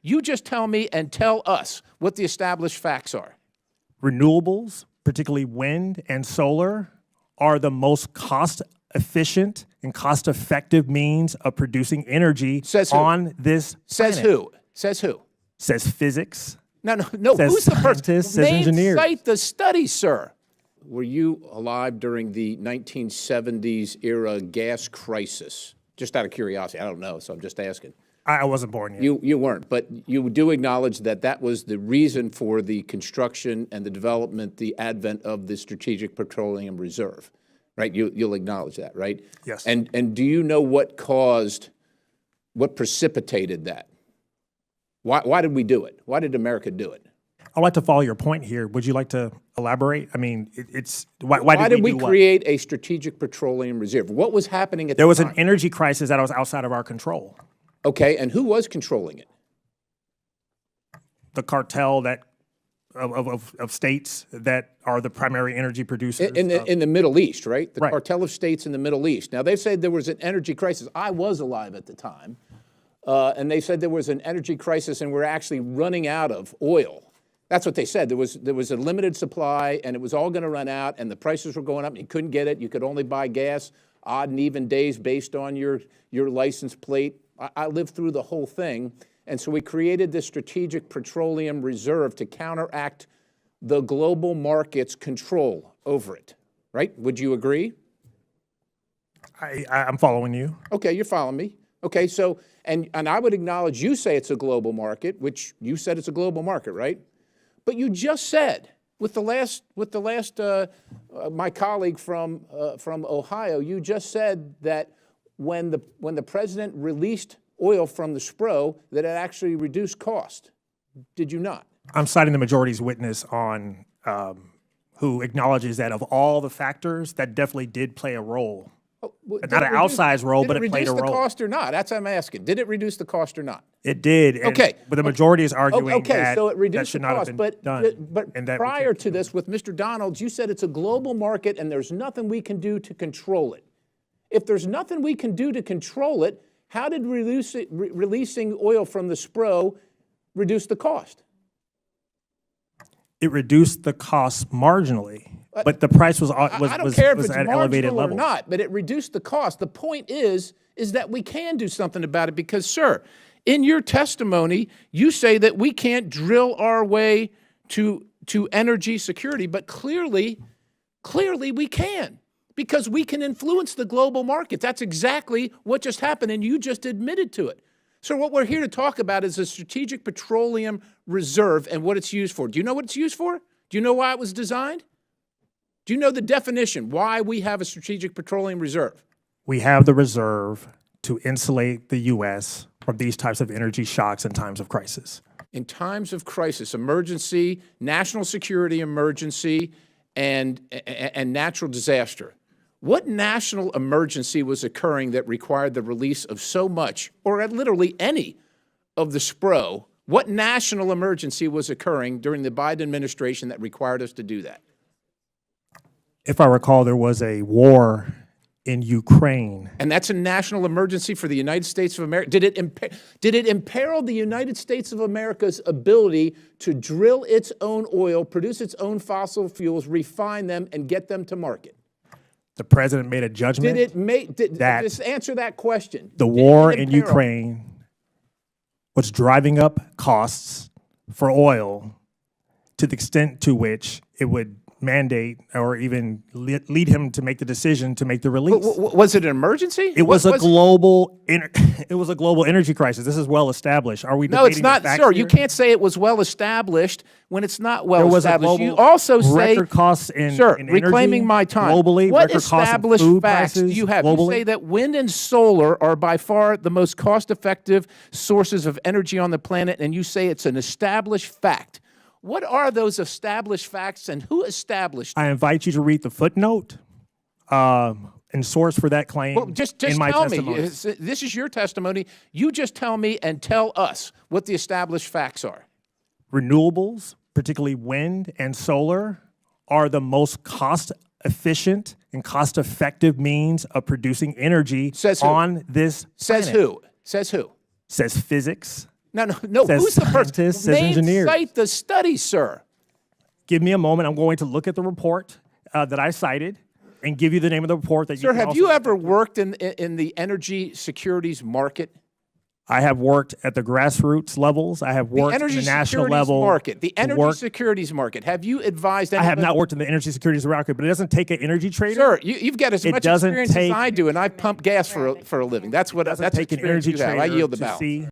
You just tell me and tell us what the established facts are. Renewables, particularly wind and solar, are the most cost-efficient and cost-effective means of producing energy on this planet. Says who? Says who? Says physics. No. Says Who's the person? Scientists, says engineers. Cite the study, sir. Were you alive during the 1970s era gas crisis? Just out of curiosity. I don't know, so I'm just asking. I wasn't born yet. You weren't, but you do acknowledge that that was the reason for the construction and the development, the advent of the Strategic Petroleum Reserve, right? You'll acknowledge that, right? Yes. And do you know what precipitated that? Why did we do it? Why did America do it? I'd like to follow your point here. Would you like to elaborate? I mean, why did we create a Strategic Petroleum Reserve? What was happening at the time? There was an energy crisis that was outside of our control. Okay, and who was controlling it? The cartel of states that are the primary energy producers. In the Middle East, right? The cartel of states in the Middle East. Now, they've said there was an energy crisis. I was alive at the time. And they said there was an energy crisis and we're actually running out of oil. That's what they said. There was a limited supply and it was all going to run out and the prices were going up and you couldn't get it. You could only buy gas odd and even days based on your license plate. I lived through the whole thing. And so we created this Strategic Petroleum Reserve to counteract the global market's control over it, right? Would you agree? I'm following you. Okay, you're following me. Okay, so, and I would acknowledge you say it's a global market, which you said it's a global market, right? But you just said, my colleague from Ohio, you just said that when the president released oil from the SPRO, that it actually reduced cost. Did you not? I'm citing the majority's witness on who acknowledges that of all the factors, that definitely did play a role. Not an outsized role, but it played a role. Did it reduce the cost or not? That's what I'm asking. Did it reduce the cost or not? It did. Okay. But the majority is arguing that so it reduced that should the not cost. have been done. But prior to this, with Mr. Donalds, you said it's a global market and there's nothing we can do to control it. If there's nothing we can do to control it, how did releasing oil from the SPRO reduce the cost? It reduced the cost marginally, but the price was I don't care if it's at elevated marginal levels. or not, but it reduced the cost. The point is that we can do something about it because, sir, in your testimony, you say that we can't drill our way to energy security, but clearly we can. Because we can influence the global market. That's exactly what just happened, and you just admitted to it. So what we're here to talk about is the Strategic Petroleum Reserve and what it's used for. Do you know what it's used for? Do you know why it was designed? Do you know the definition, why we have a Strategic Petroleum Reserve? We have the reserve to insulate the U.S. from these types of energy shocks in times of crisis. In times of crisis, emergency, national security emergency, and natural disaster. What national emergency was occurring that required the release of so much, or literally any, of the SPRO? What national emergency was occurring during the Biden administration that required us to do that? If I recall, there was a war in Ukraine. And that's a national emergency for the United States of America. Did it imperil the United States of America's ability to drill its own oil, produce its own fossil fuels, refine them, and get them to market? The president made a judgment. Just answer that question. The war in Ukraine was driving up costs for oil to the extent to which it would mandate or even lead him to make the decision to make the release. Was it an emergency? It was a global energy crisis. This is well established. Are we debating No, it's not, sir. Here? You can't say it was well established when it's not well established. There was you also say record costs in reclaiming energy, my time. Globally, what established facts do you have? Globally? You say that wind and solar are by far the most cost-effective sources of energy on the planet, and you say it's an established fact. What are those established facts and who established them? I invite you to read the footnote and source for that claim in my testimony. This is your testimony. You just tell me and tell us what the established facts are. Renewables, particularly wind and solar, are the most cost-efficient and cost-effective means of producing energy on this planet. Says who? Says who? Says physics. No. Says Who's the person? scientists, says engineers. Cite the study, sir. Give me a moment. I'm going to look at the report that I cited and give you the name of the report that you Sir, can have also you ever worked in the energy securities market? I have worked at the grassroots levels. I have worked The energy at the national securities level. market. The energy securities market. Have you advised anybody? I have not worked in the energy securities market, but it doesn't take an energy trader. Sir, you've got as much doesn't experience as take- I do, and I pump gas for a living. That's It doesn't take an experience energy you have. trader I yield the to balance. see